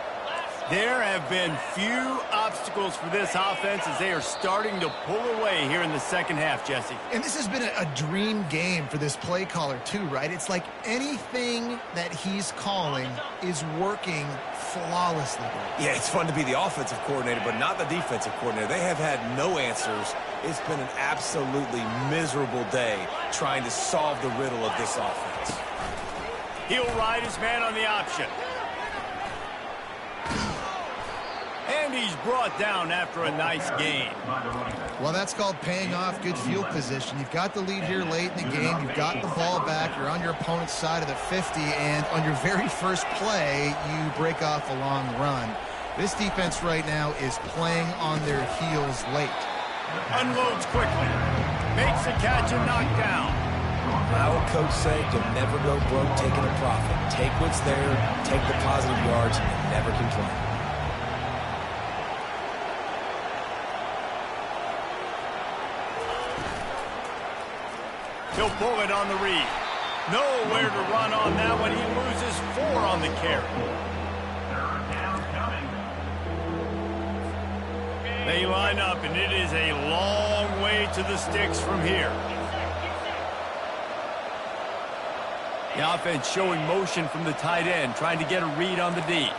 There have been few obstacles for this offense as they are starting to pull away here in the second half, Jesse. And this has been a dream game for this play caller too, right? It's like anything that he's calling is working flawlessly. Yeah, it's fun to be the offensive coordinator, but not the defensive coordinator. They have had no answers. It's been an absolutely miserable day trying to solve the riddle of this offense. He'll ride his man on the option. And he's brought down after a nice gain. Well, that's called paying off good field position. You've got the lead here late in the game. You've got the ball back. You're on your opponent's side of the 50, and on your very first play, you break off a long run. This defense right now is playing on their heels late. Unloads quickly. Makes the catch and knocked down. Our coach said you'll never go broke taking a profit. Take what's there, take the positive yards, and never complain. He'll pull it on the read. Nowhere to run on that one. He loses 4 on the carry. They line up, and it is a long way to the sticks from here. The offense showing motion from the tight end, trying to get a read on the D.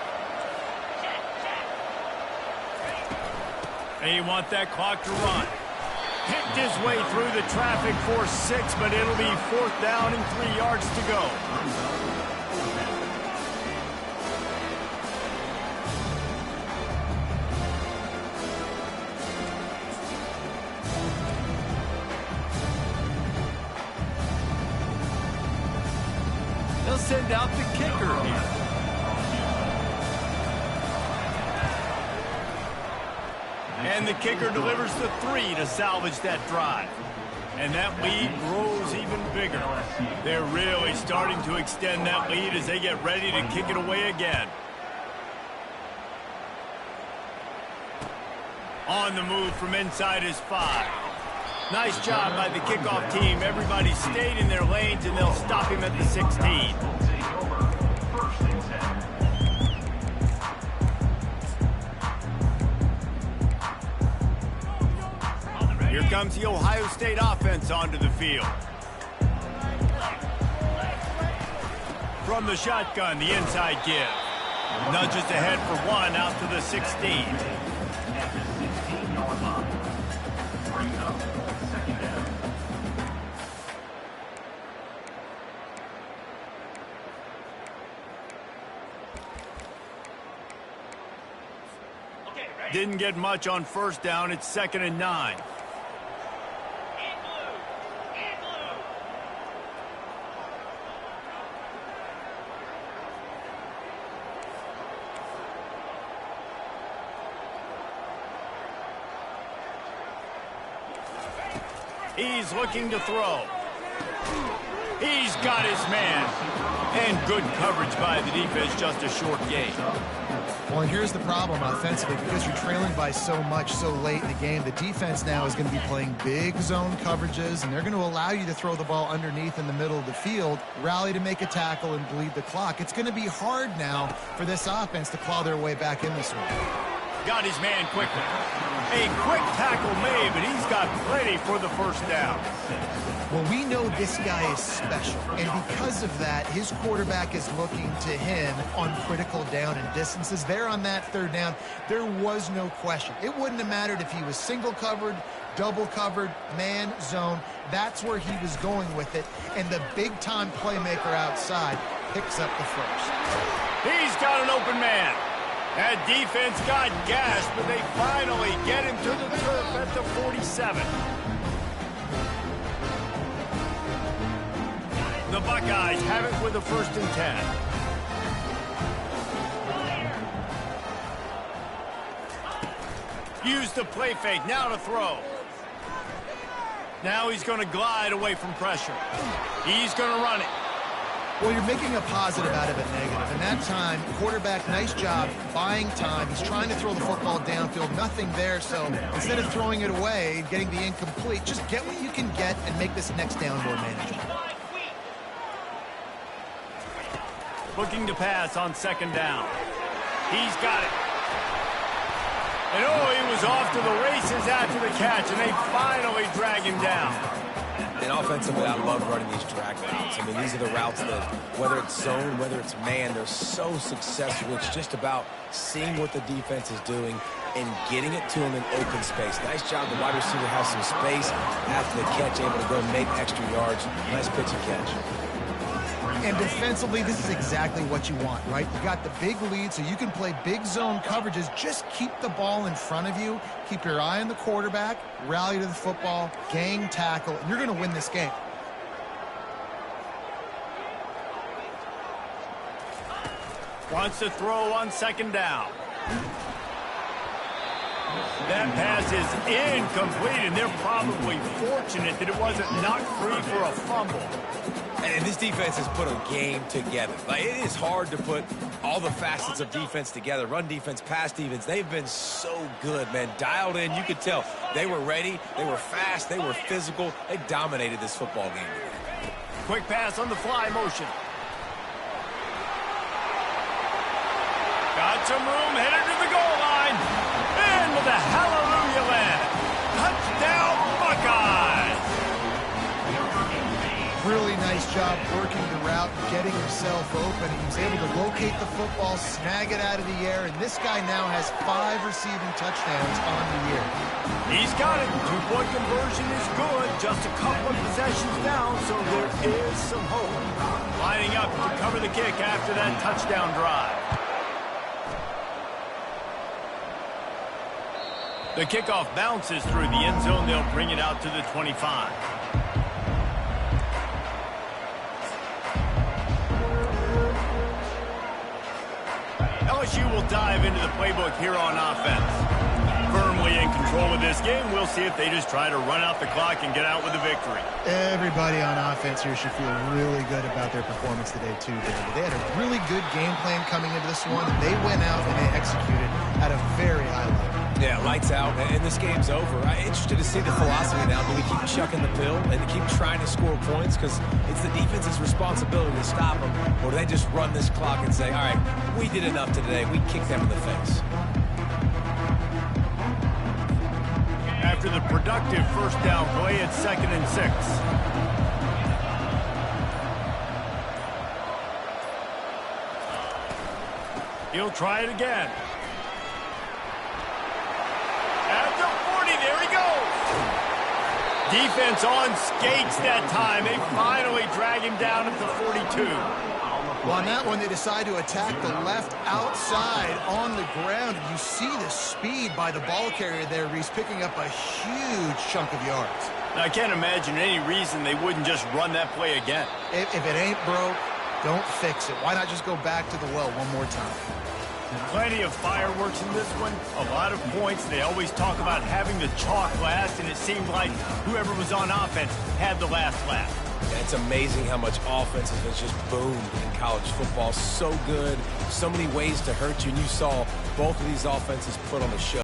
They want that clock to run. Picked his way through the traffic for 6, but it'll be 4th down and 3 yards to go. They'll send out the kicker here. And the kicker delivers the 3 to salvage that drive. And that lead grows even bigger. They're really starting to extend that lead as they get ready to kick it away again. On the move from inside his 5. Nice job by the kickoff team. Everybody stayed in their lanes, and they'll stop him at the 16. Here comes the Ohio State offense onto the field. From the shotgun, the inside give. Nudges ahead for 1 out to the 16. Didn't get much on first down. It's 2nd and 9. He's looking to throw. He's got his man. And good coverage by the defense, just a short gain. Well, and here's the problem offensively. Because you're trailing by so much so late in the game, the defense now is going to be playing big zone coverages, and they're going to allow you to throw the ball underneath in the middle of the field, rally to make a tackle, and bleed the clock. It's going to be hard now for this offense to claw their way back in this one. Got his man quickly. A quick tackle made, but he's got plenty for the first down. Well, we know this guy is special, and because of that, his quarterback is looking to him on critical down and distances. There on that 3rd down, there was no question. It wouldn't have mattered if he was single covered, double covered, man, zone. That's where he was going with it, and the big-time playmaker outside picks up the first. He's got an open man. That defense got gashed, but they finally get him to the turf at the 47. The Buckeyes have it with a 1st and 10. Use the play fake, now to throw. Now he's going to glide away from pressure. He's going to run it. Well, you're making a positive out of a negative. And that time, quarterback, nice job, buying time. He's trying to throw the football downfield. Nothing there, so instead of throwing it away, getting the incomplete, just get what you can get and make this next down more manageable. Looking to pass on 2nd down. He's got it. And oh, he was off to the races after the catch, and they finally drag him down. And offensively, I love running these drag routes. I mean, these are the routes that, whether it's zone, whether it's man, they're so successful. It's just about seeing what the defense is doing and getting it to him in open space. Nice job. The wide receiver has some space after the catch, able to go make extra yards. Nice pitch and catch. And defensively, this is exactly what you want, right? You got the big lead, so you can play big zone coverages. Just keep the ball in front of you. Keep your eye on the quarterback. Rally to the football. Gang tackle. And you're going to win this game. Wants to throw on 2nd down. That pass is incomplete, and they're probably fortunate that it wasn't knocked free for a fumble. And this defense has put a game together. Like, it is hard to put all the facets of defense together. Run defense, pass defense. They've been so good, man. Dialed in. You could tell they were ready. They were fast. They were physical. They dominated this football game. Quick pass on the fly motion. Got some room, headed to the goal line. And with a hallelujah land. Touchdown, Buckeyes. Really nice job working the route, getting himself open. He was able to locate the football, snag it out of the air, and this guy now has 5 receiving touchdowns on the year. He's got it. 2-point conversion is good. Just a couple of possessions down, so there is some hope. Lining up to cover the kick after that touchdown drive. The kickoff bounces through the end zone. They'll bring it out to the 25. LSU will dive into the playbook here on offense. Firm certainly in control of this game. We'll see if they just try to run out the clock and get out with a victory. Everybody on offense here should feel really good about their performance today, too, David. They had a really good game plan coming into this one, and they went out and they executed at a very high level. Yeah, lights out, and this game's over. I'm interested to see the philosophy now. Do we keep chucking the pill and keep trying to score points because it's the defense's responsibility to stop them, or do they just run this clock and say, all right, we did enough today, we kicked them in the face? After the productive first down play, it's 2nd and 6. He'll try it again. At the 40, there he goes. Defense on skates that time. They finally drag him down at the 42. Well, on that one, they decide to attack the left outside on the ground. You see the speed by the ball carrier there, Reese, picking up a huge chunk of yards. Now, I can't imagine any reason they wouldn't just run that play again. If it ain't broke, don't fix it. Why not just go back to the well one more time? Plenty of fireworks in this one. A lot of points. They always talk about having the chalk last, and it seemed like whoever was on offense had the last laugh. Yeah, it's amazing how much offense has just boomed in college football. So good, so many ways to hurt you, and you saw both of these offenses put on the show.